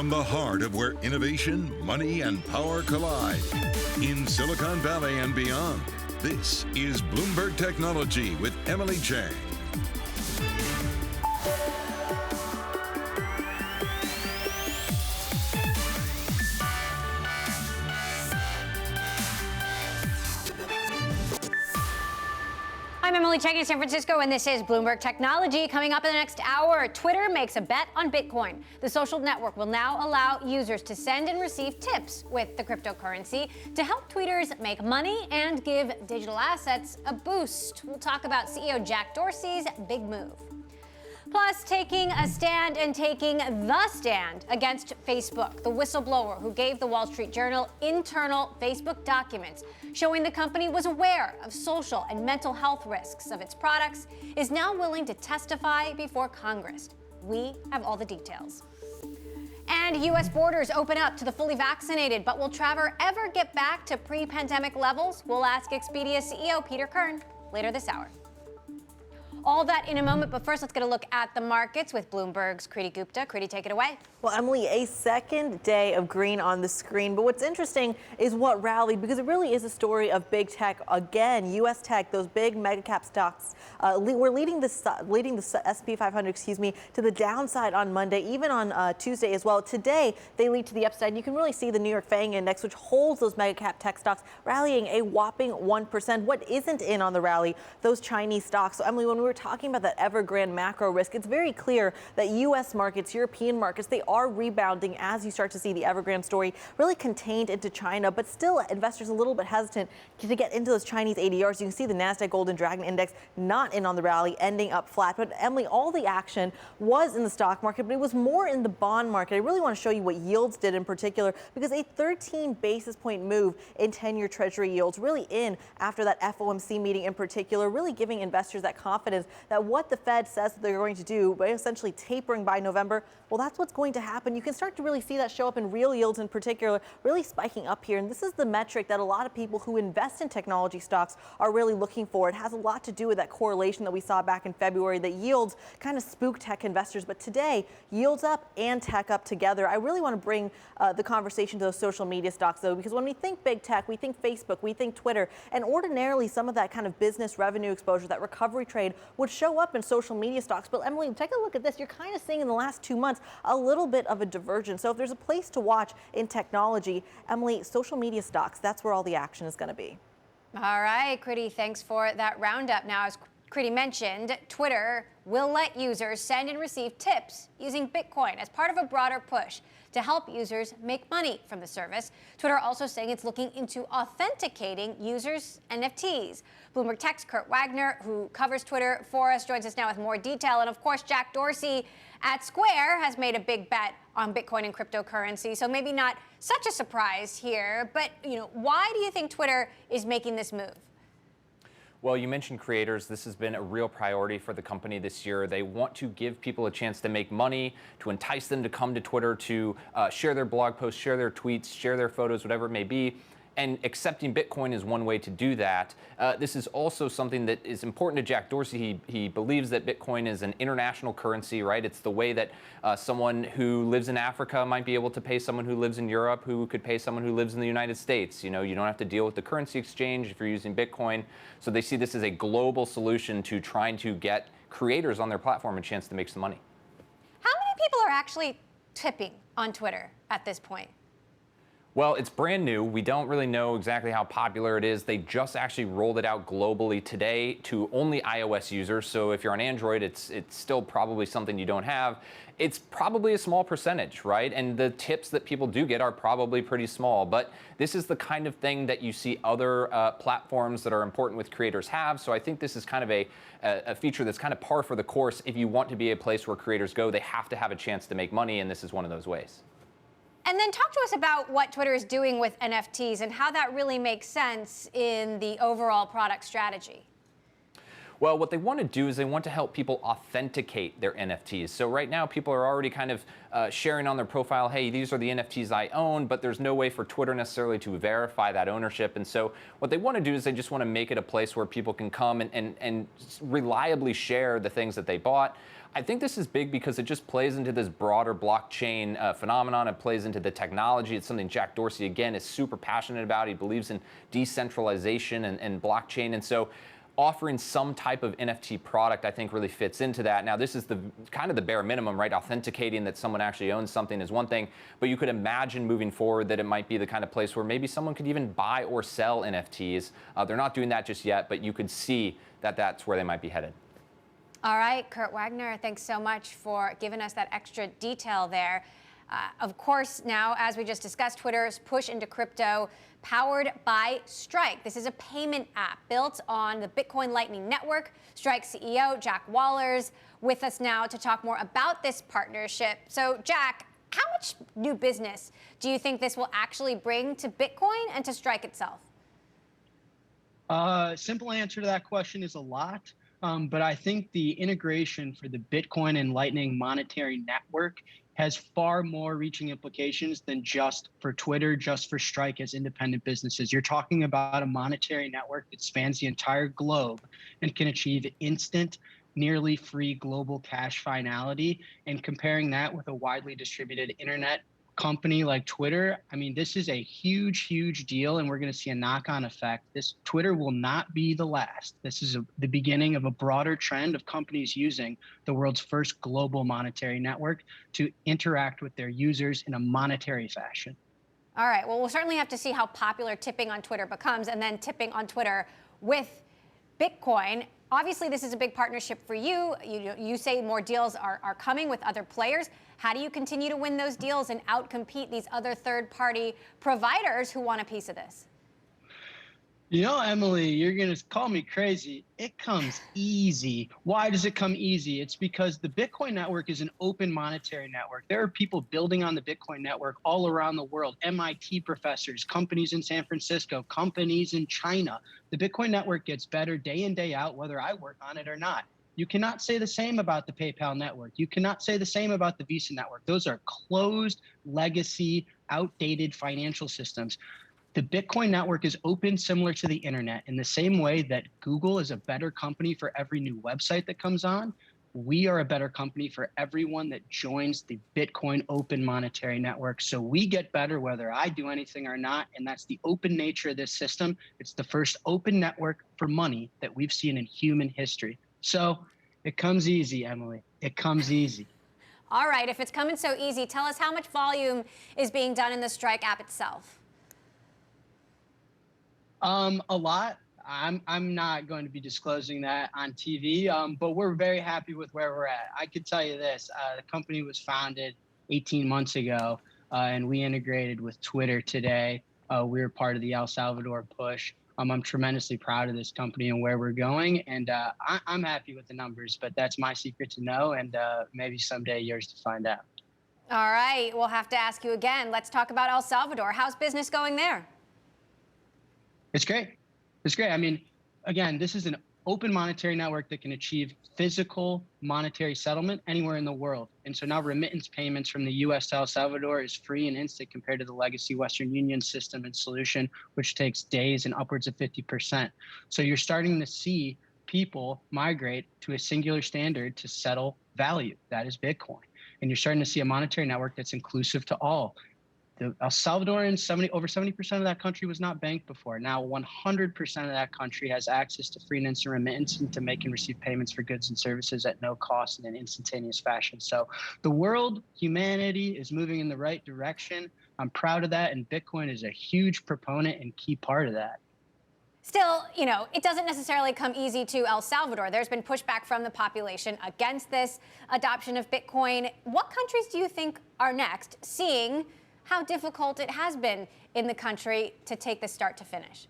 from the heart of where innovation, money, and power collide. In Silicon Valley and beyond, this is Bloomberg Technology with Emily Chang. I'm Emily Chang in San Francisco, and this is Bloomberg Technology. Coming up in the next hour, Twitter makes a bet on Bitcoin. The social network will now allow users to send and receive tips with the cryptocurrency to help tweeters make money and give digital assets a boost. We'll talk about CEO Jack Dorsey's big move. Plus, taking a stand and taking the stand against Facebook. The whistleblower who gave the Wall Street Journal internal Facebook documents showing the company was aware of social and mental health risks of its products is now willing to testify before Congress. We have all the details. And U.S. borders open up to the fully vaccinated, but will travel ever get back to pre-pandemic levels? We'll ask Expedia CEO Peter KERN later this hour. All that in a moment, but first let's get a look at the markets with Bloomberg's Kriti Gupta. Kriti, take it away. Well, Emily, a second day of green on the screen, but what's interesting is what rallied, because it really is a story of big tech. Again, U.S. tech, those big mega cap stocks, were leading the S&P 500, to the downside on Monday, even on Tuesday as well. Today, they lead to the upside. And you can really see the New York FANG index, which holds those mega cap tech stocks, rallying a whopping 1%. What isn't in on the rally? Those Chinese stocks. So, Emily, when we were talking about that Evergrande macro risk, it's very clear that U.S. markets, European markets, they are rebounding as you start to see the Evergrande story really contained into China, but still investors a little bit hesitant to get into those Chinese ADRs. You can see the NASDAQ Golden Dragon Index not in on the rally, ending up flat. But Emily, all the action was in the stock market, but it was more in the bond market. I really want to show you what yields did in particular, because a 13 basis point move in 10-year Treasury yields really in after that FOMC meeting in particular, really giving investors that confidence that what the Fed says that they're going to do by essentially tapering by November, well, that's what's going to happen. You can start to really see that show up in real yields in particular, really spiking up here. And this is the metric that a lot of people who invest in technology stocks are really looking for. It has a lot to do with that correlation that we saw back in February, that yields kind of spook tech investors. But today, yields up and tech up together. I really want to bring the conversation to those social media stocks, though, because when we think big tech, we think Facebook, we think Twitter, and ordinarily some of that kind of business revenue exposure, that recovery trade, would show up in social media stocks. But Emily, take a look at this. You're kind of seeing in the last 2 months a little bit of a divergence. So if there's a place to watch in technology, Emily, social media stocks, that's where all the action is going to be. All right, Kriti, thanks for that roundup. Now, as Kriti mentioned, Twitter will let users send and receive tips using Bitcoin as part of a broader push to help users make money from the service. Twitter also saying it's looking into authenticating users' NFTs. Bloomberg Tech's Kurt Wagner, who covers Twitter for us, joins us now with more detail. And of course, Jack Dorsey at Square has made a big bet on Bitcoin and cryptocurrency. So maybe not such a surprise here, but why do you think Twitter is making this move? Well, you mentioned creators. This has been a real priority for the company this year. They want to give people a chance to make money, to entice them to come to Twitter, to share their blog posts, share their tweets, share their photos, whatever it may be. And accepting Bitcoin is one way to do that. This is also something that is important to Jack Dorsey. He believes that Bitcoin is an international currency, right? It's the way that someone who lives in Africa might be able to pay someone who lives in Europe, who could pay someone who lives in the United States. You don't have to deal with the currency exchange if you're using Bitcoin. So they see this as a global solution to trying to get creators on their platform a chance to make some money. How many people are actually tipping on Twitter at this point? Well, it's brand new. We don't really know exactly how popular it is. They just actually rolled it out globally today to only iOS users. So if you're on Android, it's still probably something you don't have. It's probably a small percentage, right? And the tips that people do get are probably pretty small. But this is the kind of thing that you see other platforms that are important with creators have. So I think this is kind of a feature that's kind of par for the course. If you want to be a place where creators go, they have to have a chance to make money, and this is one of those ways. And then talk to us about what Twitter is doing with NFTs and how that really makes sense in the overall product strategy. Well, what they want to do is they want to help people authenticate their NFTs. So right now, people are already kind of sharing on their profile, hey, these are the NFTs I own, but there's no way for Twitter necessarily to verify that ownership. And so what they want to do is they just want to make it a place where people can come and reliably share the things that they bought. I think this is big because it just plays into this broader blockchain phenomenon. It plays into the technology. It's something Jack Dorsey, again, is super passionate about. He believes in decentralization and blockchain. And so offering some type of NFT product, I think, really fits into that. Now, this is the kind of the bare minimum, right? Authenticating that someone actually owns something is one thing, but you could imagine moving forward that it might be the kind of place where maybe someone could even buy or sell NFTs. They're not doing that just yet, but you could see that that's where they might be headed. All right, Kurt Wagner, thanks so much for giving us that extra detail there. Of course, now, as we just discussed, Twitter's push into crypto powered by Strike. This is a payment app built on the Bitcoin Lightning Network. Strike CEO Jack Waller's with us now to talk more about this partnership. So, Jack, how much new business do you think this will actually bring to Bitcoin and to Strike itself? Simple answer to that question is a lot. But I think the integration for the Bitcoin and Lightning monetary network has far more reaching implications than just for Twitter, just for Strike as independent businesses. You're talking about a monetary network that spans the entire globe and can achieve instant, nearly free global cash finality. And comparing that with a widely distributed internet company like Twitter, I mean, this is a huge, huge deal, and we're going to see a knock-on effect. This Twitter will not be the last. This is the beginning of a broader trend of companies using the world's first global monetary network to interact with their users in a monetary fashion. All right, well, we'll certainly have to see how popular tipping on Twitter becomes, and then tipping on Twitter with Bitcoin. Obviously, this is a big partnership for you. You say more deals are coming with other players. How do you continue to win those deals and outcompete these other third-party providers who want a piece of this? You know, Emily, you're going to call me crazy. It comes easy. Why does it come easy? It's because the Bitcoin network is an open monetary network. There are people building on the Bitcoin network all around the world, MIT professors, companies in San Francisco, companies in China. The Bitcoin network gets better day in, day out, whether I work on it or not. You cannot say the same about the PayPal network. You cannot say the same about the Visa network. Those are closed, legacy, outdated financial systems. The Bitcoin network is open, similar to the internet, in the same way that Google is a better company for every new website that comes on. We are a better company for everyone that joins the Bitcoin open monetary network. So we get better whether I do anything or not. And that's the open nature of this system. It's the first open network for money that we've seen in human history. So it comes easy, Emily. It comes easy. All right, if it's coming so easy, tell us how much volume is being done in the Strike app itself. A lot. I'm not going to be disclosing that on TV, but we're very happy with where we're at. I could tell you this, the company was founded 18 months ago, and we integrated with Twitter today. We're part of the El Salvador push. I'm tremendously proud of this company and where we're going, and I'm happy with the numbers, but that's my secret to know, and maybe someday yours to find out. All right, we'll have to ask you again. Let's talk about El Salvador. How's business going there? It's great. It's great. I mean, again, this is an open monetary network that can achieve physical monetary settlement anywhere in the world. And so now remittance payments from the U.S. to El Salvador is free and instant compared to the legacy Western Union system and solution, which takes days and upwards of 50%. So you're starting to see people migrate to a singular standard to settle value. That is Bitcoin. And you're starting to see a monetary network that's inclusive to all. El Salvadorians, over 70% of that country was not banked before. Now 100% of that country has access to free and instant remittance and to make and receive payments for goods and services at no cost in an instantaneous fashion. So the world, humanity is moving in the right direction. I'm proud of that, and Bitcoin is a huge proponent and key part of that. Still, you know, it doesn't necessarily come easy to El Salvador. There's been pushback from the population against this adoption of Bitcoin. What countries do you think are next, seeing how difficult it has been in the country to take this start to finish?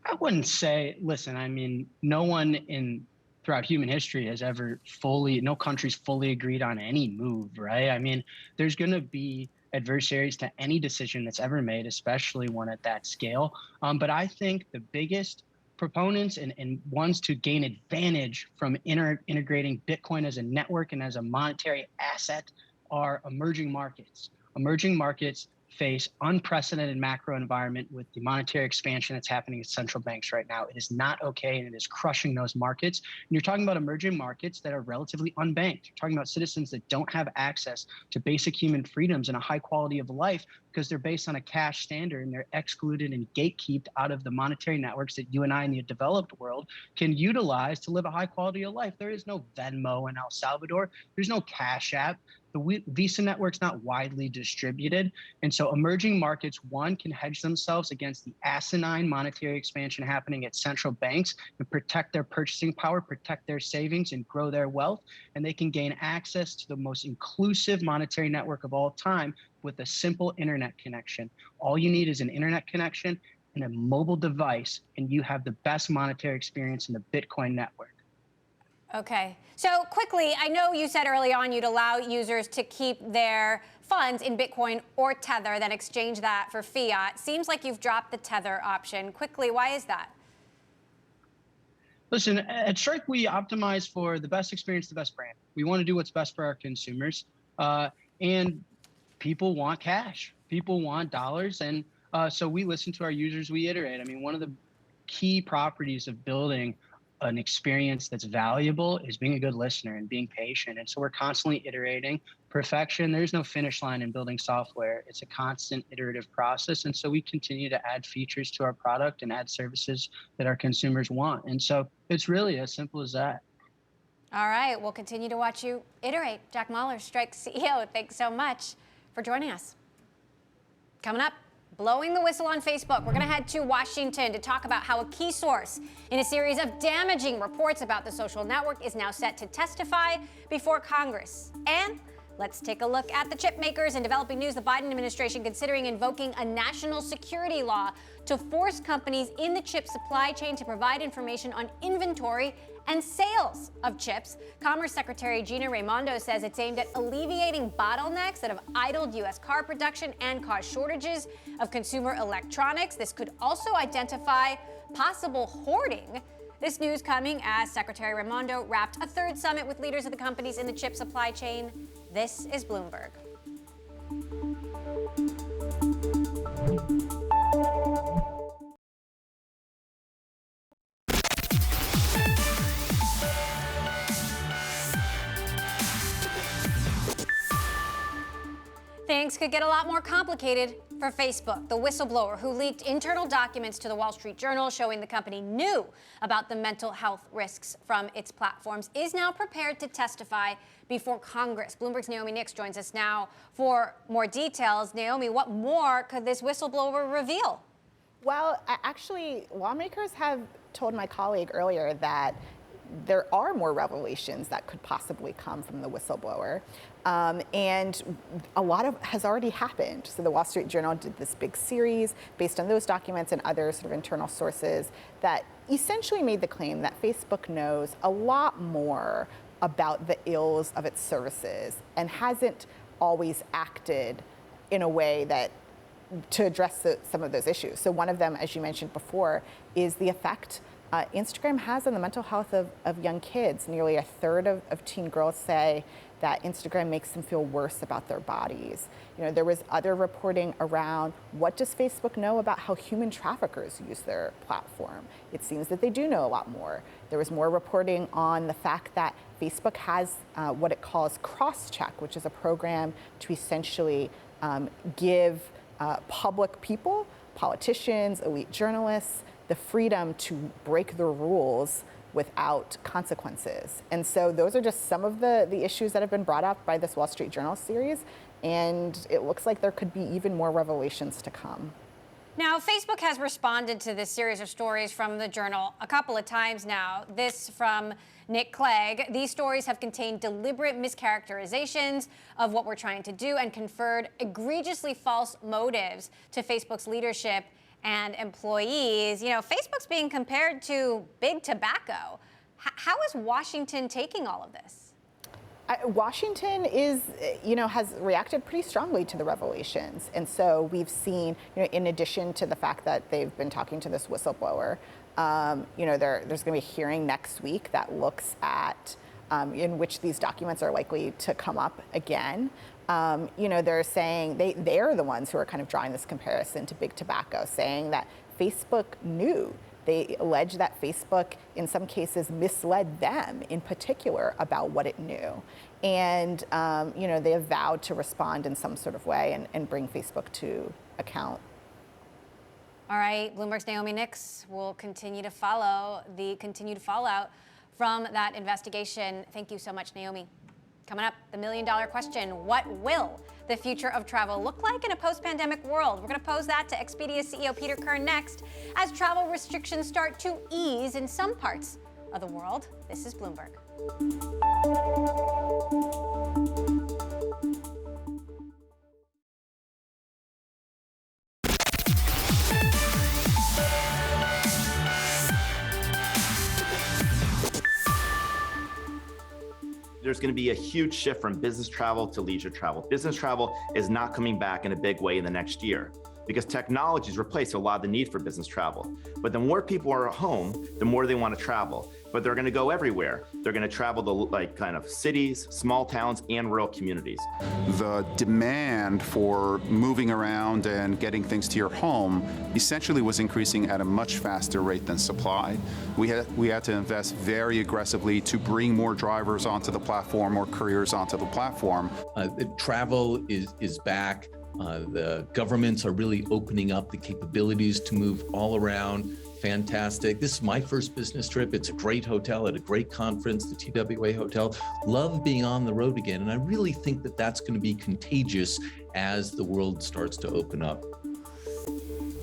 I wouldn't say, listen, I mean, no one throughout human history has ever no country's fully agreed on any move, right? I mean, there's going to be adversaries to any decision that's ever made, especially one at that scale. But I think the biggest proponents and ones to gain advantage from integrating Bitcoin as a network and as a monetary asset are emerging markets. Emerging markets face unprecedented macro environment with the monetary expansion that's happening at central banks right now. It is not okay, and it is crushing those markets. And you're talking about emerging markets that are relatively unbanked. You're talking about citizens that don't have access to basic human freedoms and a high quality of life because they're based on a cash standard, and they're excluded and gatekept out of the monetary networks that you and I in the developed world can utilize to live a high quality of life. There is no Venmo in El Salvador. There's no Cash App. The Visa network's not widely distributed. And so emerging markets, one, can hedge themselves against the asinine monetary expansion happening at central banks and protect their purchasing power, protect their savings, and grow their wealth. And they can gain access to the most inclusive monetary network of all time with a simple internet connection. All you need is an internet connection and a mobile device, and you have the best monetary experience in the Bitcoin network. Okay. So quickly, I know you said early on you'd allow users to keep their funds in Bitcoin or Tether, then exchange that for fiat. Seems like you've dropped the Tether option. Quickly, why is that? Listen, at Strike, we optimize for the best experience, the best brand. We want to do what's best for our consumers. And people want cash. People want dollars. And so we listen to our users, we iterate. I mean, one of the key properties of building an experience that's valuable is being a good listener and being patient. And so we're constantly iterating. Perfection, there's no finish line in building software. It's a constant iterative process. And so we continue to add features to our product and add services that our consumers want. And so it's really as simple as that. All right, we'll continue to watch you iterate. Jack Mallers, Strike CEO, thanks so much for joining us. Coming up, blowing the whistle on Facebook. We're going to head to Washington to talk about how a key source in a series of damaging reports about the social network is now set to testify before Congress. And let's take a look at the chip makers. In developing news, the Biden administration considering invoking a national security law to force companies in the chip supply chain to provide information on inventory and sales of chips. Commerce Secretary Gina Raimondo says it's aimed at alleviating bottlenecks that have idled U.S. car production and caused shortages of consumer electronics. This could also identify possible hoarding. This news coming as Secretary Raimondo wrapped a third summit with leaders of the companies in the chip supply chain. This is Bloomberg. Things could get a lot more complicated for Facebook. The whistleblower who leaked internal documents to the Wall Street Journal showing the company knew about the mental health risks from its platforms is now prepared to testify before Congress. Bloomberg's Naomi Nix joins us now for more details. Naomi, what more could this whistleblower reveal? Well, actually, lawmakers have told my colleague earlier that there are more revelations that could possibly come from the whistleblower. And a lot of has already happened. So the Wall Street Journal did this big series based on those documents and other sort of internal sources that essentially made the claim that Facebook knows a lot more about the ills of its services and hasn't always acted in a way that to address some of those issues. So one of them, as you mentioned before, is the effect Instagram has on the mental health of young kids. Nearly a third of teen girls say that Instagram makes them feel worse about their bodies. You know, there was other reporting around what does Facebook know about how human traffickers use their platform. It seems that they do know a lot more. There was more reporting on the fact that Facebook has what it calls cross-check, which is a program to essentially give public people, politicians, elite journalists, the freedom to break the rules without consequences. And so those are just some of the issues that have been brought up by this Wall Street Journal series. And it looks like there could be even more revelations to come. Now, Facebook has responded to this series of stories from the Journal a couple of times now. This from Nick Clegg. These stories have contained deliberate mischaracterizations of what we're trying to do and conferred egregiously false motives to Facebook's leadership and employees. You know, Facebook's being compared to big tobacco. How is Washington taking all of this? Washington is, has reacted pretty strongly to the revelations. And so we've seen, in addition to the fact that they've been talking to this whistleblower, there's going to be a hearing next week that looks at in which these documents are likely to come up again. They're saying they're the ones who are kind of drawing this comparison to big tobacco, saying that Facebook knew. They allege that Facebook, in some cases, misled them in particular about what it knew. And, they have vowed to respond in some sort of way and bring Facebook to account. All right, Bloomberg's Naomi Nix will continue to follow the continued fallout from that investigation. Thank you so much, Naomi. Coming up, the million-dollar question: what will the future of travel look like in a post-pandemic world? We're going to pose that to Expedia CEO Peter KERN next, as travel restrictions start to ease in some parts of the world. This is Bloomberg. There's going to be a huge shift from business travel to leisure travel. Business travel is not coming back in a big way in the next year because technology's replaced a lot of the need for business travel. But the more people are at home, the more they want to travel. But they're going to go everywhere. They're going to travel to kind of cities, small towns, and rural communities. The demand for moving around and getting things to your home essentially was increasing at a much faster rate than supply. We had to invest very aggressively to bring more drivers onto the platform, more couriers onto the platform. Travel is back. The governments are really opening up the capabilities to move all around. Fantastic. This is my first business trip. It's a great hotel at a great conference, the TWA Hotel. Love being on the road again. And I really think that that's going to be contagious as the world starts to open up.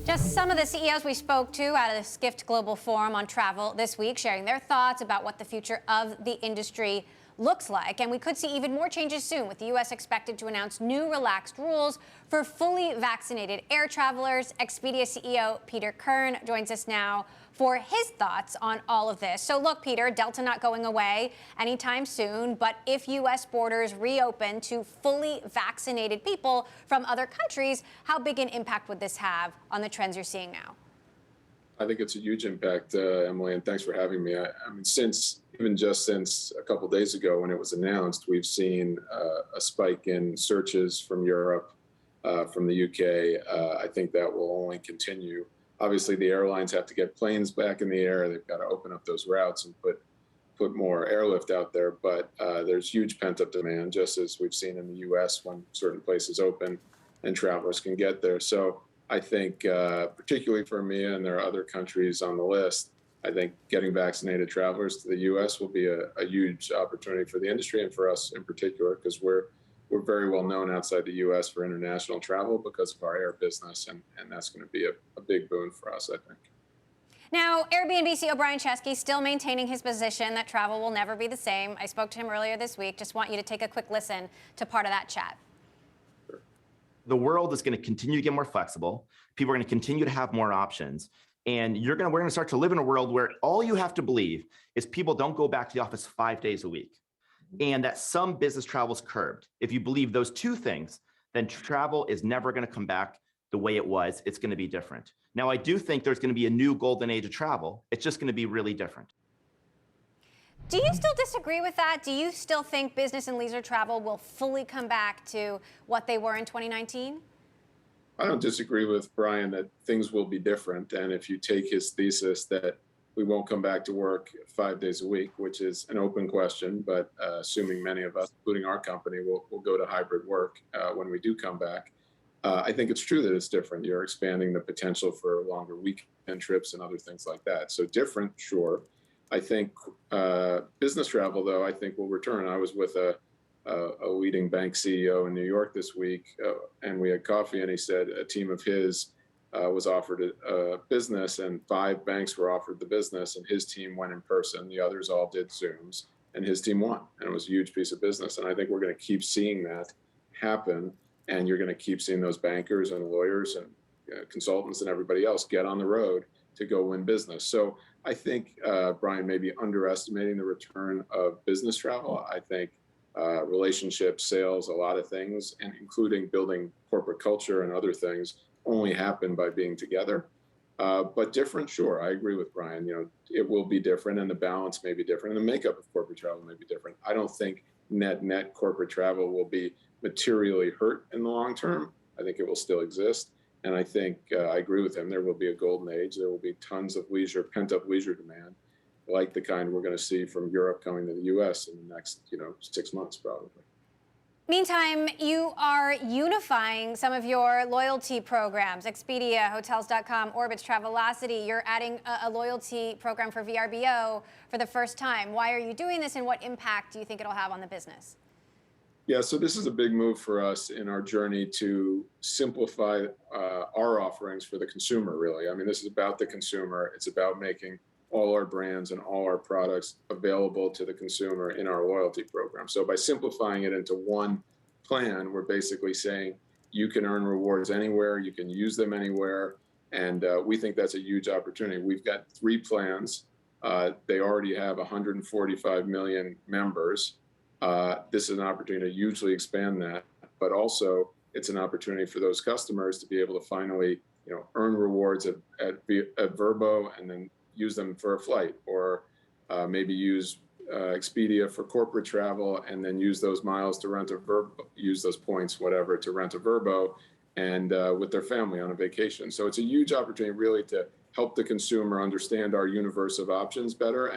Just some of the CEOs we spoke to at the Skift Global Forum on travel this week, sharing their thoughts about what the future of the industry looks like. And we could see even more changes soon, with the U.S. expected to announce new relaxed rules for fully vaccinated air travelers. Expedia CEO Peter KERN joins us now for his thoughts on all of this. So look, Peter, Delta not going away anytime soon, but if U.S. borders reopen to fully vaccinated people from other countries, how big an impact would this have on the trends you're seeing now? I think it's a huge impact, Emily, and thanks for having me. I mean, since a couple of days ago when it was announced, we've seen a spike in searches from Europe, from the UK. I think that will only continue. Obviously, the airlines have to get planes back in the air. They've got to open up those routes and put more airlift out there. But there's huge pent-up demand, just as we've seen in the US when certain places open and travelers can get there. So I think, particularly for EMEA, and there are other countries on the list, I think getting vaccinated travelers to the U.S. will be a huge opportunity for the industry and for us in particular, because we're very well known outside the U.S. for international travel because of our air business, and that's going to be a big boon for us, I think. Now, AIRBNB CEO Brian Chesky still maintaining his position that travel will never be the same. I spoke to him earlier this week. Just want you to take a quick listen to part of that chat. The world is going to continue to get more flexible. People are going to continue to have more options. And we're going to start to live in a world where all you have to believe is people don't go back to the office 5 days a week, and that some business travel is curbed. If you believe those two things, then travel is never going to come back the way it was. It's going to be different. Now, I do think there's going to be a new golden age of travel. It's just going to be really different. Do you still disagree with that? Do you still think business and leisure travel will fully come back to what they were in 2019? I don't disagree with Brian that things will be different. And if you take his thesis that we won't come back to work 5 days a week, which is an open question, but assuming many of us, including our company, will go to hybrid work when we do come back, I think it's true that it's different. You're expanding the potential for longer weekend trips and other things like that. So different, sure. I think business travel, though, I think will return. I was with a leading bank CEO in New York this week, and we had coffee, and he said a team of his was offered a business, and 5 banks were offered the business, and his team went in person. The others all did Zooms, and his team won, and it was a huge piece of business. And I think we're going to keep seeing that happen, and you're going to keep seeing those bankers and lawyers and consultants and everybody else get on the road to go win business. So I think Brian may be underestimating the return of business travel. I think relationships, sales, a lot of things, and including building corporate culture and other things, only happen by being together. But different, sure. I agree with Brian. It will be different, and the balance may be different, and the makeup of corporate travel may be different. I don't think net corporate travel will be materially hurt in the long term. I think it will still exist. And I think I agree with him. There will be a golden age. There will be tons of leisure, pent-up leisure demand, like the kind we're going to see from Europe coming to the U.S. in the next, 6 months, probably. Meantime, you are unifying some of your loyalty programs, Expedia, Hotels.com, Orbitz, Travelocity. You're adding a loyalty program for VRBO for the first time. Why are you doing this, and what impact do you think it'll have on the business? Yeah, so this is a big move for us in our journey to simplify our offerings for the consumer, really. I mean, this is about the consumer. It's about making all our brands and all our products available to the consumer in our loyalty program. So by simplifying it into one plan, we're basically saying you can earn rewards anywhere, you can use them anywhere, and we think that's a huge opportunity. We've got 3 plans. They already have 145 million members. This is an opportunity to hugely expand that, but also it's an opportunity for those customers to be able to finally, earn rewards at Vrbo and then use them for a flight, or maybe use Expedia for corporate travel and then use those miles to rent a Vrbo, use those points, whatever, to rent a Vrbo and with their family on a vacation. So it's a huge opportunity really to help the consumer understand our universe of options better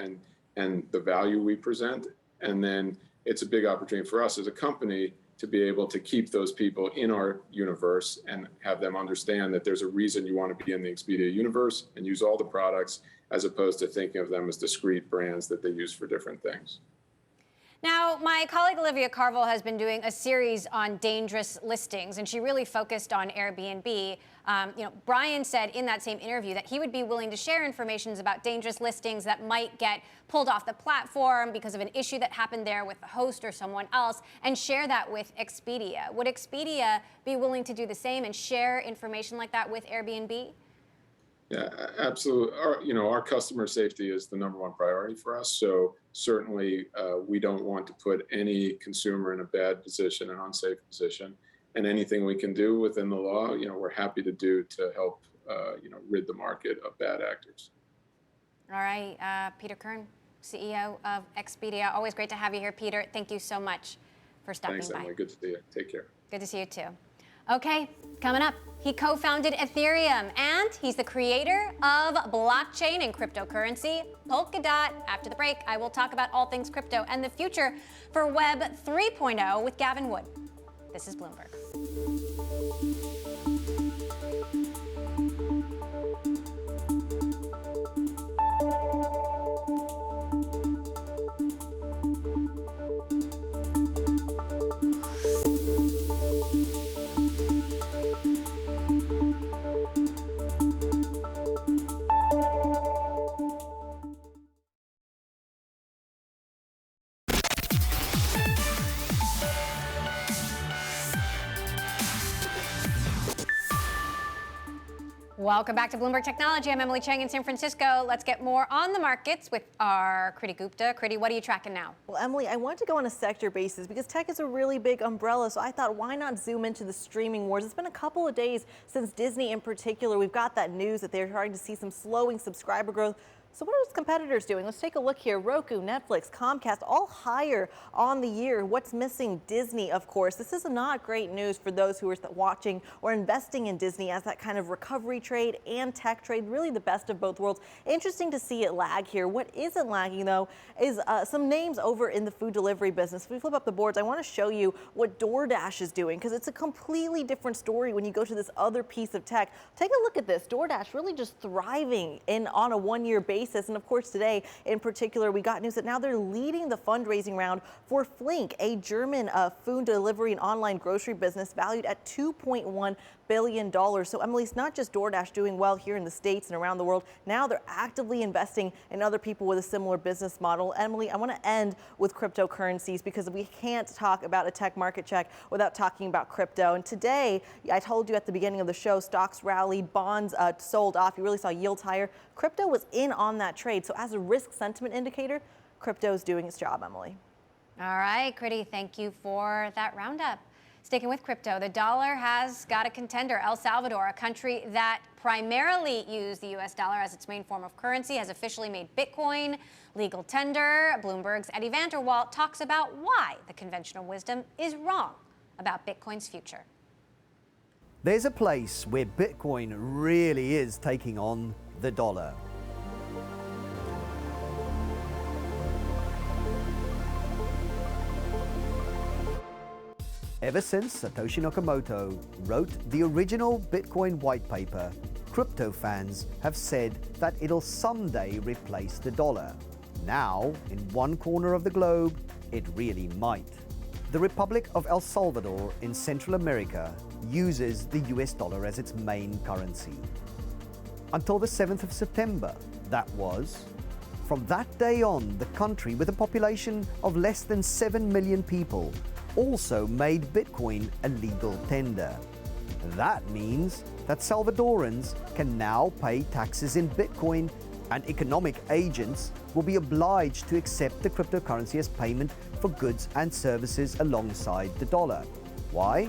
and the value we present. And then it's a big opportunity for us as a company to be able to keep those people in our universe and have them understand that there's a reason you want to be in the Expedia universe and use all the products, as opposed to thinking of them as discrete brands that they use for different things. Now, my colleague Olivia Carville has been doing a series on dangerous listings, and she really focused on Airbnb. Brian said in that same interview that he would be willing to share information about dangerous listings that might get pulled off the platform because of an issue that happened there with the host or someone else, and share that with Expedia. Would Expedia be willing to do the same and share information like that with Airbnb? Yeah, absolutely. Our customer safety is the #1 priority for us. So certainly we don't want to put any consumer in a bad position, an unsafe position. And anything we can do within the law, we're happy to do to help, rid the market of bad actors. All right, Peter KERN, CEO of Expedia. Always great to have you here, Peter. Thank you so much for stopping by. Thanks, Emily. Good to see you. Take care. Good to see you too. Okay, coming up, he co-founded Ethereum, and he's the creator of blockchain and cryptocurrency, Polkadot. After the break, I will talk about all things crypto and the future for Web 3.0 with Gavin Wood. This is Bloomberg. Welcome back to Bloomberg Technology. I'm Emily Chang in San Francisco. Let's get more on the markets with our Kriti Gupta. Kriti, what are you tracking now? Well, Emily, I want to go on a sector basis because tech is a really big umbrella. So I thought, why not zoom into the streaming wars? It's been a couple of days since Disney in particular, we've got that news that they're starting to see some slowing subscriber growth. So what are its competitors doing? Let's take a look here. Roku, Netflix, Comcast, all higher on the year. What's missing? Disney, of course. This is not great news for those who are watching or investing in Disney as that kind of recovery trade and tech trade, really the best of both worlds. Interesting to see it lag here. What isn't lagging, though, is some names over in the food delivery business. If we flip up the boards, I want to show you what DoorDash is doing because it's a completely different story when you go to this other piece of tech. Take a look at this. DoorDash really just thriving on a one-year basis. And of course, today in particular, we got news that now they're leading the fundraising round for FLINK, a German food delivery and online grocery business valued at $2.1 billion. So Emily, it's not just DoorDash doing well here in the States and around the world. Now they're actively investing in other people with a similar business model. Emily, I want to end with cryptocurrencies because we can't talk about a tech market check without talking about crypto. And today, I told you at the beginning of the show, stocks rallied, bonds sold off. You really saw yields higher. Crypto was in on that trade. So as a risk sentiment indicator, crypto is doing its job, Emily. All right, Kriti, thank you for that roundup. Sticking with crypto, the dollar has got a contender. El Salvador, a country that primarily used the U.S. dollar as its main form of currency, has officially made Bitcoin legal tender. Bloomberg's Eddie Vanderwalt talks about why the conventional wisdom is wrong about Bitcoin's future. There's a place where Bitcoin really is taking on the dollar. Ever since Satoshi Nakamoto wrote the original Bitcoin white paper, crypto fans have said that it'll someday replace the dollar. Now, in one corner of the globe, it really might. The Republic of El Salvador in Central America uses the US dollar as its main currency. Until the 7th of September, that was. From that day on, the country, with a population of less than 7 million people, also made Bitcoin a legal tender. That means that Salvadorans can now pay taxes in Bitcoin, and economic agents will be obliged to accept the cryptocurrency as payment for goods and services alongside the dollar. Why?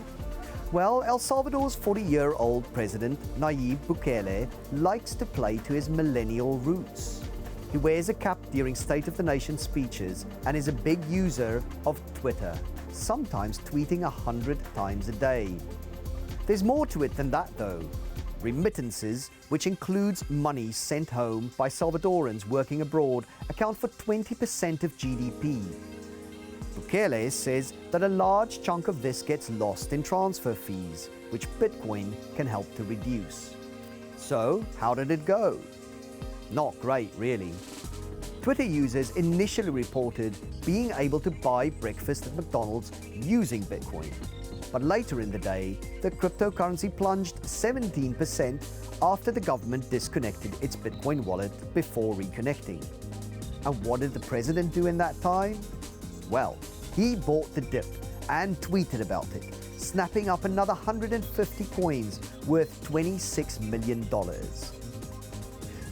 Well, El Salvador's 40-year-old president, Nayib Bukele, likes to play to his millennial roots. He wears a cap during State of the Nation speeches and is a big user of Twitter, sometimes tweeting 100 times a day. There's more to it than that, though. Remittances, which includes money sent home by Salvadorans working abroad, account for 20% of GDP. Bukele says that a large chunk of this gets lost in transfer fees, which Bitcoin can help to reduce. So, how did it go? Not great, really. Twitter users initially reported being able to buy breakfast at McDonald's using Bitcoin. But later in the day, the cryptocurrency plunged 17% after the government disconnected its Bitcoin wallet before reconnecting. And what did the president do in that time? Well, he bought the dip and tweeted about it, snapping up another 150 coins worth $26 million.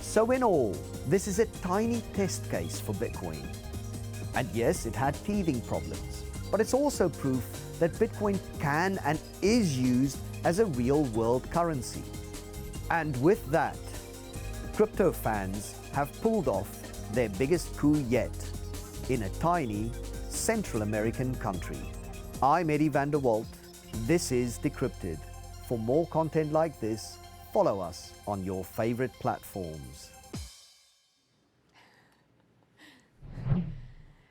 So in all, this is a tiny test case for Bitcoin. And yes, it had teething problems, but it's also proof that Bitcoin can and is used as a real-world currency. And with that, crypto fans have pulled off their biggest coup yet in a tiny Central American country. I'm Eddie Vanderwalt. This is Decrypted. For more content like this, follow us on your favorite platforms.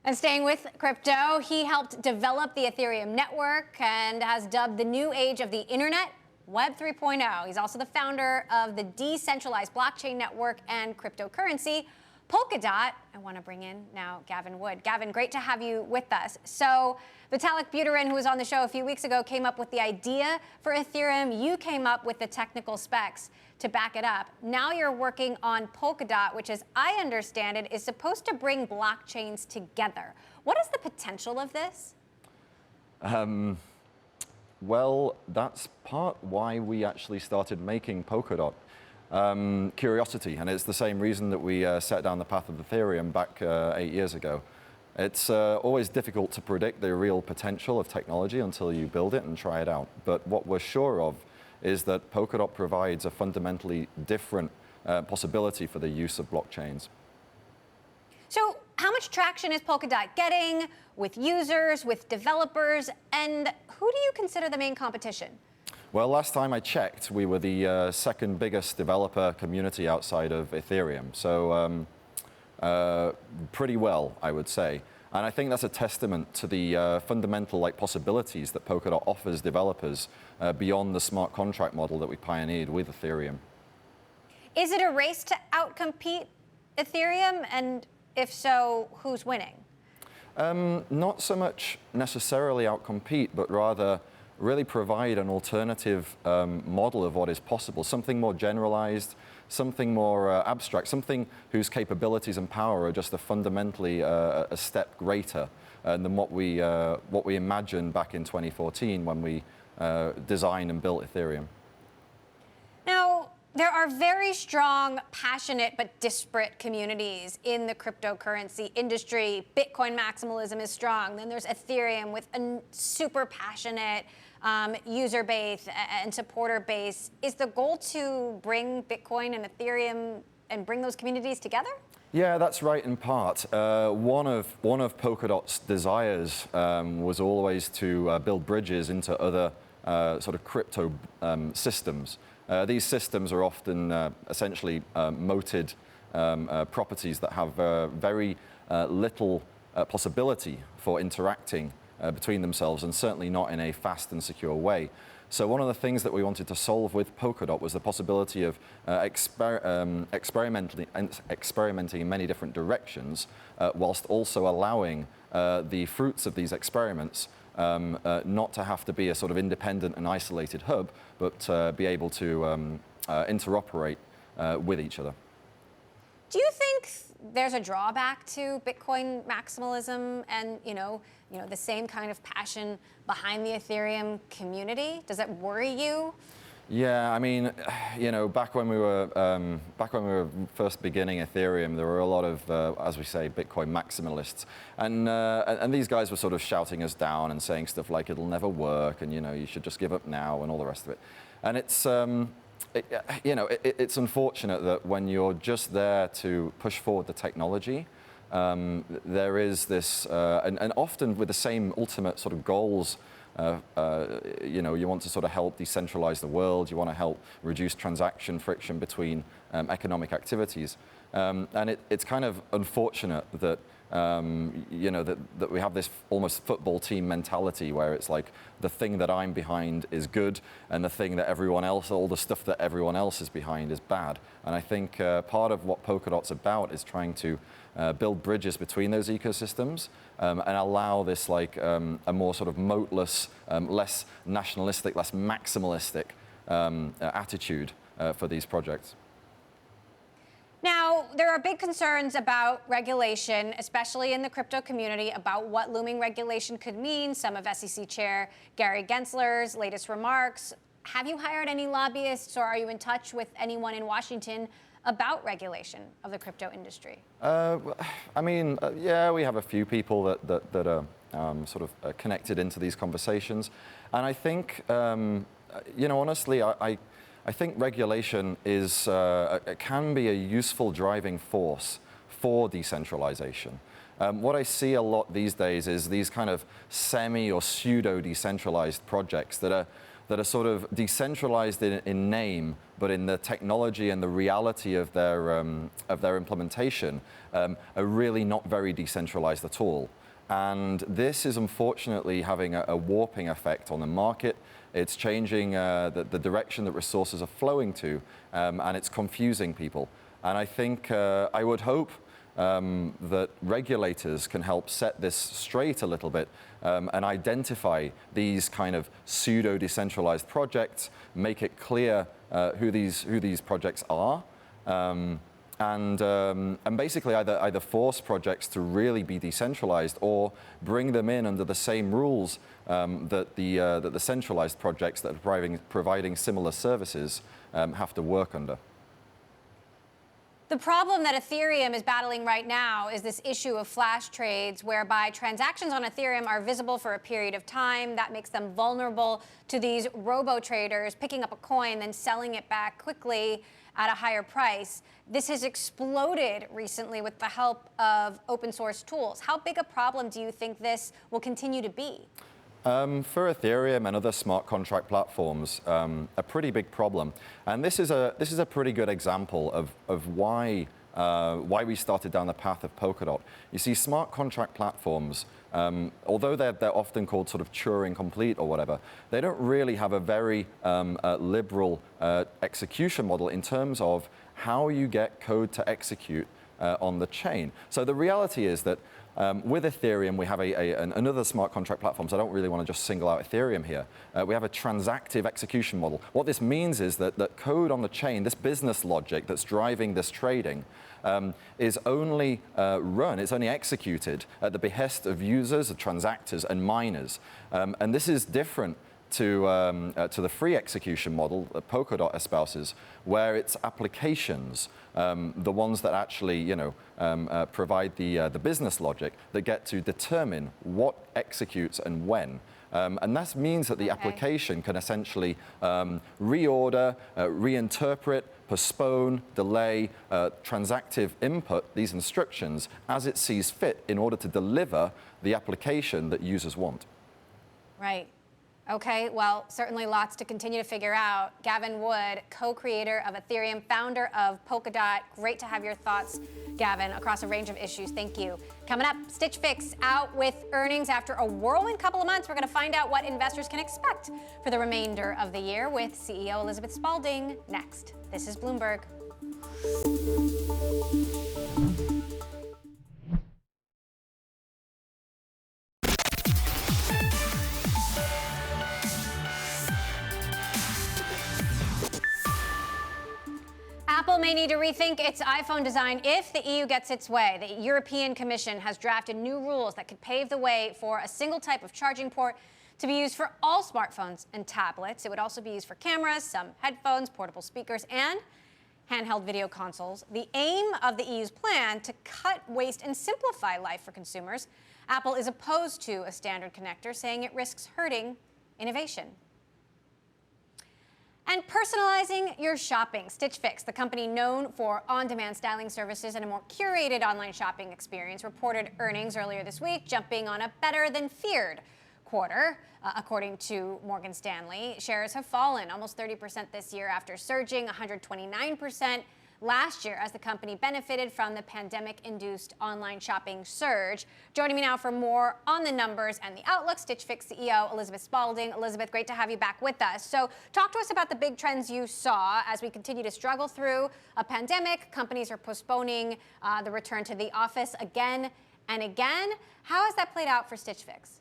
And staying with crypto, he helped develop the Ethereum network and has dubbed the new age of the internet Web 3.0. He's also the founder of the decentralized blockchain network and cryptocurrency Polkadot. I want to bring in now Gavin Wood. Gavin, great to have you with us. So Vitalik Buterin, who was on the show a few weeks ago, came up with the idea for Ethereum. You came up with the technical specs to back it up. Now you're working on Polkadot, which, as I understand it, is supposed to bring blockchains together. What is the potential of this? Well, that's part why we actually started making Polkadot. Curiosity, and it's the same reason that we set down the path of Ethereum back 8 years ago. It's always difficult to predict the real potential of technology until you build it and try it out. But what we're sure of is that Polkadot provides a fundamentally different possibility for the use of blockchains. So how much traction is Polkadot getting with users, with developers, and who do you consider the main competition? Well, last time I checked, we were the second biggest developer community outside of Ethereum. So pretty well, I would say. And I think that's a testament to the fundamental possibilities that Polkadot offers developers beyond the smart contract model that we pioneered with Ethereum. Is it a race to outcompete Ethereum? And if so, who's winning? Not so much necessarily outcompete, but rather really provide an alternative model of what is possible, something more generalized, something more abstract, something whose capabilities and power are just fundamentally a step greater than what we imagined back in 2014 when we designed and built Ethereum. Now, There are very strong, passionate, but disparate communities in the cryptocurrency industry. Bitcoin maximalism is strong. Then there's Ethereum with a super passionate user base and supporter base. Is the goal to bring Bitcoin and Ethereum and bring those communities together? Yeah, that's right in part. One of Polkadot's desires was always to build bridges into other sort of crypto systems. These systems are often essentially moated properties that have very little possibility for interacting between themselves, and certainly not in a fast and secure way. So one of the things that we wanted to solve with Polkadot was the possibility of experimenting in many different directions, whilst also allowing the fruits of these experiments not to have to be a sort of independent and isolated hub, but be able to interoperate with each other. Do you think there's a drawback to Bitcoin maximalism and the same kind of passion behind the Ethereum community? Does that worry you? Yeah, I mean, back when we were first beginning Ethereum, there were a lot of, as we say, Bitcoin maximalists, and these guys were sort of shouting us down and saying stuff like it'll never work, and you should just give up now, and all the rest of it. And it's it's unfortunate that when you're just there to push forward the technology, there is this, and often with the same ultimate sort of goals. You want to sort of help decentralize the world. You want to help reduce transaction friction between economic activities, and it's kind of unfortunate that that we have this almost football team mentality where it's like the thing that I'm behind is good, and the thing that everyone else, all the stuff that everyone else is behind, is bad. And I think part of what Polkadot's about is trying to build bridges between those ecosystems and allow this like a more sort of moatless, less nationalistic, less maximalistic attitude for these projects. Now, there are big concerns about regulation, especially in the crypto community, about what looming regulation could mean. Some of SEC Chair Gary Gensler's latest remarks. Have you hired any lobbyists, or are you in touch with anyone in Washington about regulation of the crypto industry? I mean, yeah, we have a few people that are sort of connected into these conversations. And I think, honestly, I think regulation is can be a useful driving force for decentralization. What I see a lot these days is these kind of semi or pseudo decentralized projects that are sort of decentralized in name, but in the technology and the reality of their implementation are really not very decentralized at all. And this is unfortunately having a warping effect on the market. It's changing the direction that resources are flowing to, and it's confusing people. And I think I would hope that regulators can help set this straight a little bit and identify these kind of pseudo-decentralized projects, make it clear who these projects are, and basically either force projects to really be decentralized or bring them in under the same rules that the centralized projects that are providing similar services have to work under. The problem that Ethereum is battling right now is this issue of flash trades, whereby transactions on Ethereum are visible for a period of time. That makes them vulnerable to these robo-traders picking up a coin, then selling it back quickly at a higher price. This has exploded recently with the help of open source tools. How big a problem do you think this will continue to be? For Ethereum and other smart contract platforms, a pretty big problem. And this is a pretty good example of why we started down the path of Polkadot. You see, smart contract platforms, although they're often called sort of Turing complete or whatever, they don't really have a very liberal execution model in terms of how you get code to execute on the chain. So the reality is that with Ethereum, we have another smart contract platform, so I don't really want to just single out Ethereum here. We have a transactive execution model. What this means is that code on the chain, this business logic that's driving this trading, is only it's only executed at the behest of users, of transactors, and miners. And this is different to the free execution model that Polkadot espouses, where it's applications, the ones that actually, provide the business logic that get to determine what executes and when. And that means that the application can essentially reorder, reinterpret, postpone, delay, transactive input these instructions as it sees fit in order to deliver the application that users want. Right. Okay, well, certainly lots to continue to figure out. Gavin Wood, co-creator of Ethereum, founder of Polkadot. Great to have your thoughts, Gavin, across a range of issues. Thank you. Coming up, Stitch Fix out with earnings after a whirlwind couple of months. We're going to find out what investors can expect for the remainder of the year with CEO Elizabeth Spaulding next. This is Bloomberg. Apple may need to rethink its iPhone design if the EU gets its way. The European Commission has drafted new rules that could pave the way for a single type of charging port to be used for all smartphones and tablets. It would also be used for cameras, some headphones, portable speakers, and handheld video consoles. The aim of the EU's plan to cut waste and simplify life for consumers. Apple is opposed to a standard connector, saying it risks hurting innovation. And personalizing your shopping. Stitch Fix, the company known for on-demand styling services and a more curated online shopping experience, reported earnings earlier this week, jumping on a better-than-feared quarter. According to Morgan Stanley, shares have fallen almost 30% this year after surging 129% last year as the company benefited from the pandemic-induced online shopping surge. Joining me now for more on the numbers and the outlook, Stitch Fix CEO Elizabeth Spaulding. Elizabeth, great to have you back with us. So talk to us about the big trends you saw as we continue to struggle through a pandemic. Companies are postponing the return to the office again and again. How has that played out for Stitch Fix?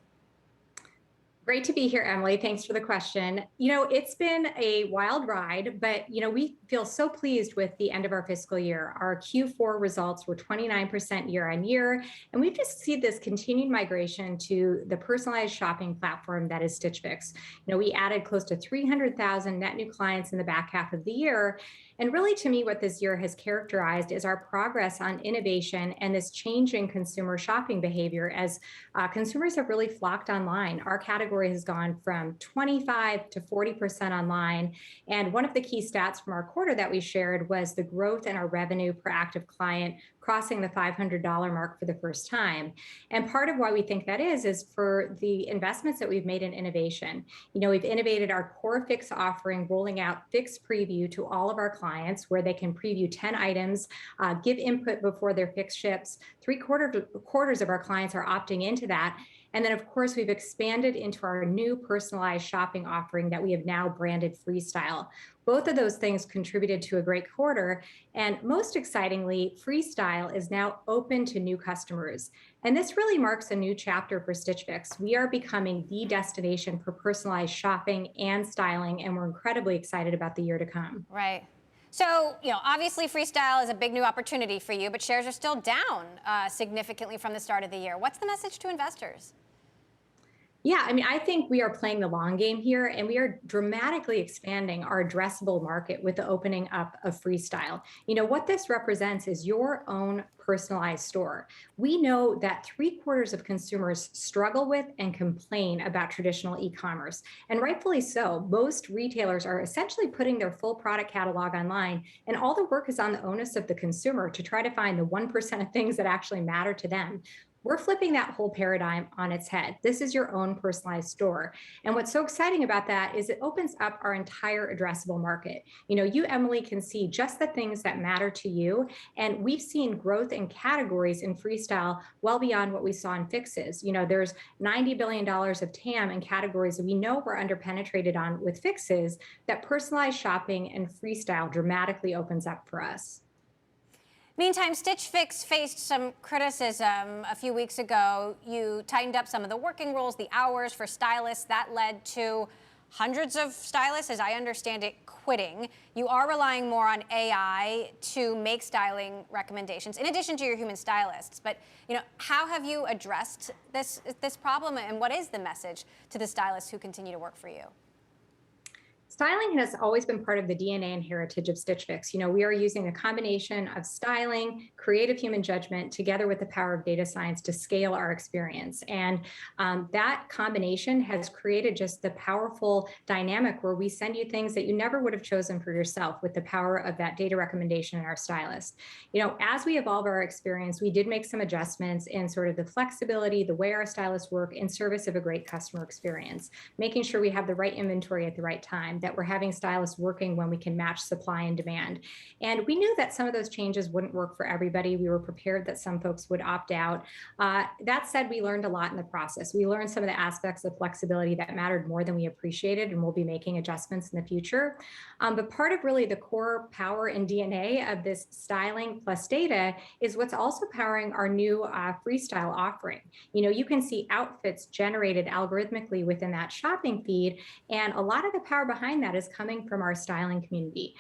Great to be here, Emily. Thanks for the question. It's been a wild ride, but, we feel so pleased with the end of our fiscal year. Our Q4 results were 29% year on year, and we've just seen this continued migration to the personalized shopping platform that is Stitch Fix. We added close to 300,000 net new clients in the back half of the year. And really, to me, what this year has characterized is our progress on innovation and this change in consumer shopping behavior as consumers have really flocked online. Our category has gone from 25 to 40% online. And one of the key stats from our quarter that we shared was the growth in our revenue per active client crossing the $500 mark for the first time. And part of why we think that is for the investments that we've made in innovation. We've innovated our core Fix offering, rolling out Fix Preview to all of our clients, where they can preview 10 items, give input before their Fix ships. Three-quarters of our clients are opting into that. And then, of course, we've expanded into our new personalized shopping offering that we have now branded Freestyle. Both of those things contributed to a great quarter. And most excitingly, Freestyle is now open to new customers. And this really marks a new chapter for Stitch Fix. We are becoming the destination for personalized shopping and styling, and we're incredibly excited about the year to come. Right. So, obviously Freestyle is a big new opportunity for you, but shares are still down significantly from the start of the year. What's the message to investors? Yeah, I think we are playing the long game here, and we are dramatically expanding our addressable market with the opening up of Freestyle. What this represents is your own personalized store. We know that 3/4 of consumers struggle with and complain about traditional e-commerce, and rightfully so. Most retailers are essentially putting their full product catalog online, and all the work is on the onus of the consumer to try to find the 1% of things that actually matter to them. We're flipping that whole paradigm on its head. This is your own personalized store. And what's so exciting about that is it opens up our entire addressable market. You, Emily, can see just the things that matter to you. And we've seen growth in categories in Freestyle well beyond what we saw in Fixes. There's $90 billion of TAM in categories that we know we're underpenetrated on with Fixes, that personalized shopping and Freestyle dramatically opens up for us. Meantime, Stitch Fix faced some criticism a few weeks ago. You tightened up some of the working rules, the hours for stylists. That led to hundreds of stylists, as I understand it, quitting. You are relying more on AI to make styling recommendations, in addition to your human stylists. But how have you addressed this problem, and what is the message to the stylists who continue to work for you? Styling has always been part of the DNA and heritage of Stitch Fix. We are using a combination of styling, creative human judgment, together with the power of data science to scale our experience. And that combination has created just the powerful dynamic where we send you things that you never would have chosen for yourself with the power of that data recommendation in our stylist. As we evolve our experience, we did make some adjustments in sort of the flexibility, the way our stylists work in service of a great customer experience, making sure we have the right inventory at the right time, that we're having stylists working when we can match supply and demand. And we knew that some of those changes wouldn't work for everybody. We were prepared that some folks would opt out. That said, we learned a lot in the process. We learned some of the aspects of flexibility that mattered more than we appreciated, and we'll be making adjustments in the future. But part of really the core power and DNA of this styling plus data is what's also powering our new freestyle offering. You can see outfits generated algorithmically within that shopping feed, and a lot of the power behind that is coming from our styling community.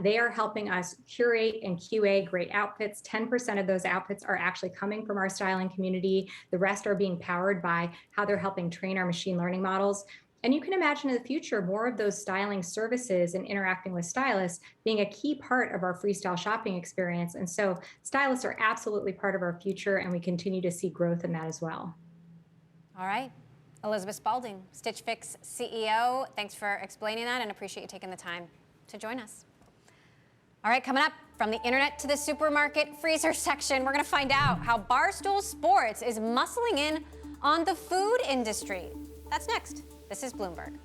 They are helping us curate and QA great outfits. 10% of those outfits are actually coming from our styling community. The rest are being powered by how they're helping train our machine learning models. And you can imagine in the future, more of those styling services and interacting with stylists being a key part of our freestyle shopping experience. And so stylists are absolutely part of our future, and we continue to see growth in that as well. All right. Elizabeth Spaulding, Stitch Fix CEO, thanks for explaining that, and appreciate you taking the time to join us. All right, coming up, from the internet to the supermarket freezer section, we're going to find out how Barstool Sports is muscling in on the food industry. That's next. This is Bloomberg.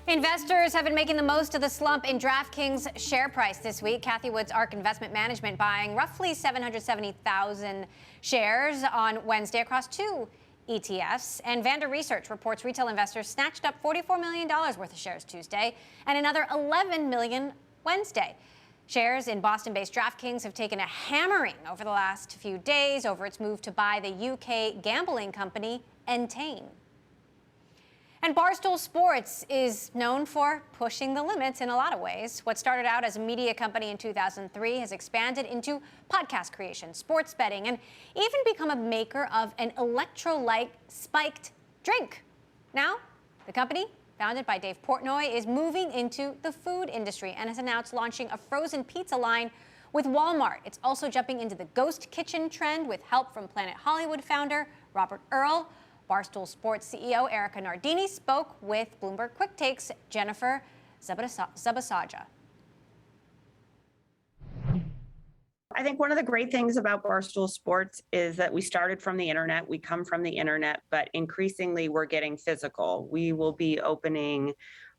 Investors have been making the most of the slump in DraftKings share price this week. Kathy Wood's ARK Investment Management buying roughly 770,000 shares on Wednesday across 2 ETFs. And Vander Research reports retail investors snatched up $44 million worth of shares Tuesday and another $11 million Wednesday. Shares in Boston-based DraftKings have taken a hammering over the last few days over its move to buy the UK gambling company Entain. And Barstool Sports is known for pushing the limits in a lot of ways. What started out as a media company in 2003 has expanded into podcast creation, sports betting, and even become a maker of an electrolyte spiked drink. Now, the company, founded by Dave Portnoy, is moving into the food industry and has announced launching a frozen pizza line with Walmart. It's also jumping into the ghost kitchen trend with help from Planet Hollywood founder Robert Earl. Barstool Sports CEO Erica Nardini spoke with Bloomberg Quick Takes' Jennifer Zabasaja. I think one of the great things about Barstool Sports is that we started from the internet. We come from the internet, but increasingly we're getting physical. We will be opening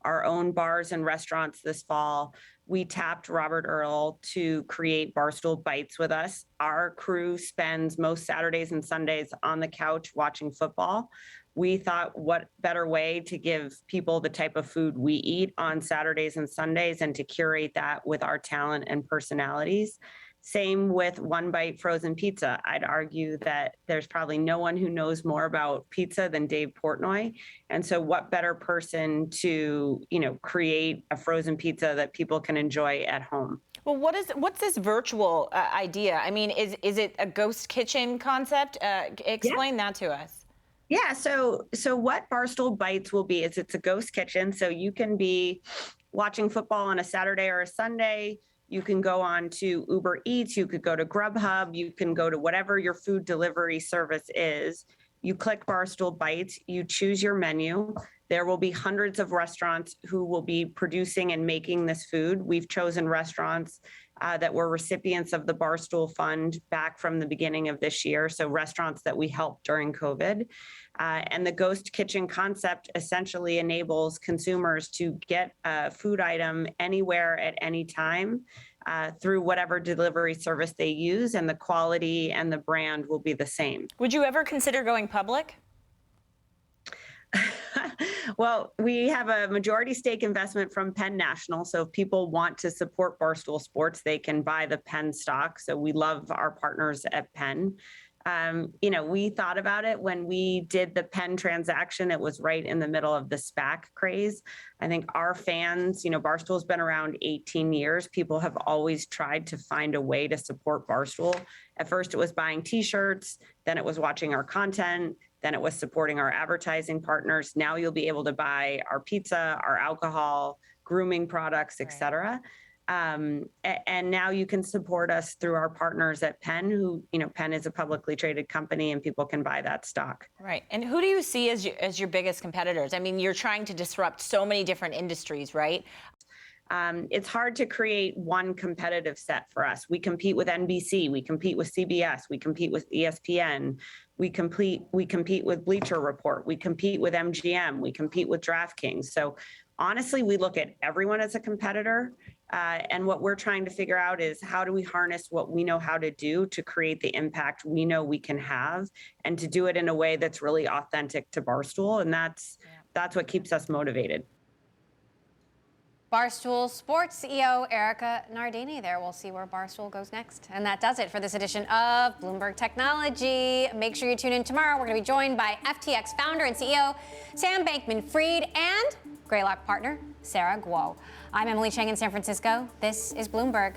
our own bars and restaurants this fall. We tapped Robert Earl to create Barstool Bites with us. Our crew spends most Saturdays and Sundays on the couch watching football. We thought, what better way to give people the type of food we eat on Saturdays and Sundays and to curate that with our talent and personalities. Same with One Bite frozen pizza. I'd argue that there's probably no one who knows more about pizza than Dave Portnoy. And so what better person to, create a frozen pizza that people can enjoy at home? Well, what's this virtual idea? I mean, is it a ghost kitchen concept? Explain that to us. Yeah, so what Barstool Bites will be is it's a ghost kitchen. So you can be watching football on a Saturday or a Sunday. You can go on to Uber Eats, you could go to Grubhub, you can go to whatever your food delivery service is. You click Barstool Bites, you choose your menu. There will be hundreds of restaurants who will be producing and making this food. We've chosen restaurants that were recipients of the Barstool Fund back from the beginning of this year, so restaurants that we helped during COVID. And the ghost kitchen concept essentially enables consumers to get a food item anywhere at any time through whatever delivery service they use, and the quality and the brand will be the same. Would you ever consider going public? Well, we have a majority stake investment from Penn National. So if people want to support Barstool Sports, they can buy the Penn stock. So we love our partners at Penn. We thought about it when we did the Penn transaction. It was right in the middle of the SPAC craze. I think our fans, Barstool's been around 18 years. People have always tried to find a way to support Barstool. At first, it was buying T-shirts. Then it was watching our content. Then it was supporting our advertising partners. Now you'll be able to buy our pizza, our alcohol, grooming products, et cetera. And now you can support us through our partners at Penn, who, Penn is a publicly traded company and people can buy that stock. Right. And who do you see as your biggest competitors? I mean, you're trying to disrupt so many different industries, right? It's hard to create one competitive set for us. We compete with NBC, we compete with CBS, we compete with ESPN, we compete with Bleacher Report, we compete with MGM, we compete with DraftKings. So honestly, we look at everyone as a competitor. And what we're trying to figure out is how do we harness what we know how to do to create the impact we know we can have and to do it in a way that's really authentic to Barstool. And that's what keeps us motivated. Barstool Sports CEO Erica Nardini there. We'll see where Barstool goes next. And that does it for this edition of Bloomberg Technology. Make sure you tune in tomorrow. We're going to be joined by FTX founder and CEO Sam Bankman-Fried and Greylock partner Sarah Guo. I'm Emily Chang in San Francisco. This is Bloomberg.